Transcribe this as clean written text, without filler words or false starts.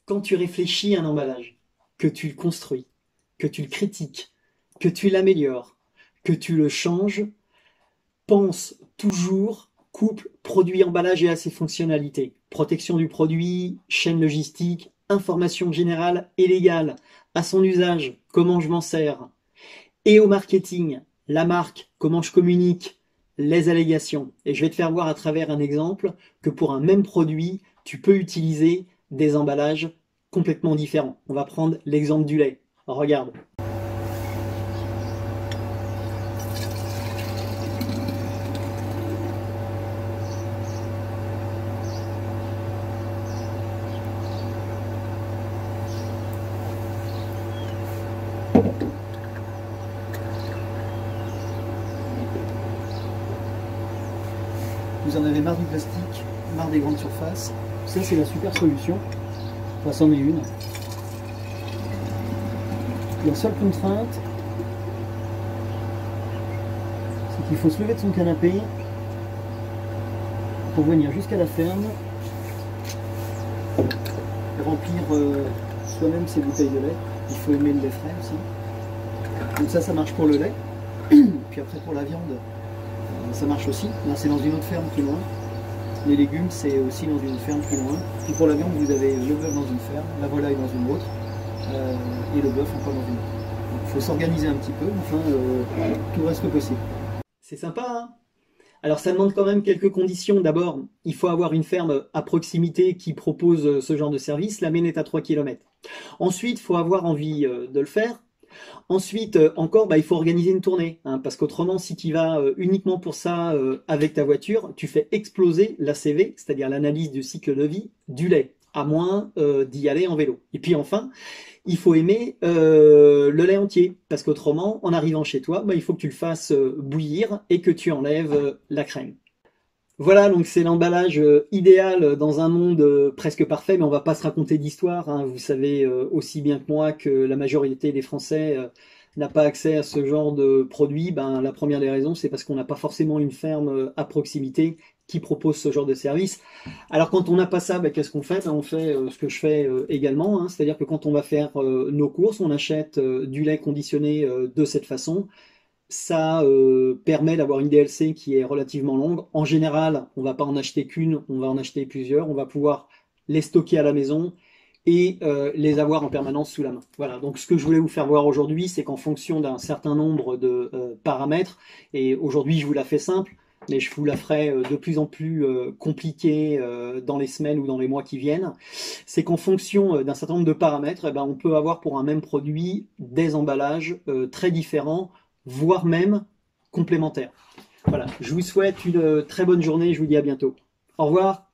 Quand tu réfléchis à un emballage, que tu le construis, que tu le critiques, que tu l'améliores, que tu le changes, pense toujours couple produit-emballage et à ses fonctionnalités. Protection du produit, chaîne logistique, information générale et légale, à son usage, comment je m'en sers, et au marketing, la marque, comment je communique, les allégations. Et je vais te faire voir à travers un exemple que pour un même produit, tu peux utiliser des emballages complètement différents. On va prendre l'exemple du lait. Regarde. Vous en avez marre du plastique, marre des grandes surfaces. Ça, c'est la super solution. Enfin, c'en est une. La seule contrainte, c'est qu'il faut se lever de son canapé pour venir jusqu'à la ferme et remplir soi-même ses bouteilles de lait. Il faut aimer le lait frais aussi. Donc ça marche pour le lait. Puis après, pour la viande, ça marche aussi. Là, c'est dans une autre ferme plus loin. Les légumes, c'est aussi dans une ferme plus loin. Puis pour la viande, vous avez le bœuf dans une ferme, la volaille dans une autre, et le bœuf encore dans une autre. Donc il faut s'organiser un petit peu, enfin, tout reste possible. C'est sympa, hein? Alors ça demande quand même quelques conditions. D'abord, il faut avoir une ferme à proximité qui propose ce genre de service. La mienne est à 3 km. Ensuite, il faut avoir envie de le faire. Ensuite, encore, il faut organiser une tournée, hein, parce qu'autrement, si tu vas uniquement pour ça avec ta voiture, tu fais exploser l'ACV, c'est-à-dire l'analyse du cycle de vie du lait, à moins d'y aller en vélo. Et puis enfin, il faut aimer le lait entier, parce qu'autrement, en arrivant chez toi, il faut que tu le fasses bouillir et que tu enlèves la crème. Voilà, donc c'est l'emballage idéal dans un monde presque parfait, mais on va pas se raconter d'histoire, hein. Vous savez aussi bien que moi que la majorité des Français n'a pas accès à ce genre de produit. La première des raisons, c'est parce qu'on n'a pas forcément une ferme à proximité qui propose ce genre de service. Alors quand on n'a pas ça, qu'est-ce qu'on fait? On fait ce que je fais également, hein. C'est-à-dire que quand on va faire nos courses, on achète du lait conditionné de cette façon. Ça permet d'avoir une DLC qui est relativement longue. En général, on va pas en acheter qu'une, on va en acheter plusieurs. On va pouvoir les stocker à la maison et les avoir en permanence sous la main. Voilà, donc ce que je voulais vous faire voir aujourd'hui, c'est qu'en fonction d'un certain nombre de paramètres, et aujourd'hui je vous la fais simple, mais je vous la ferai de plus en plus compliquée dans les semaines ou dans les mois qui viennent, c'est qu'en fonction d'un certain nombre de paramètres, on peut avoir pour un même produit des emballages très différents, voire même complémentaires. Voilà, je vous souhaite une très bonne journée, je vous dis à bientôt. Au revoir.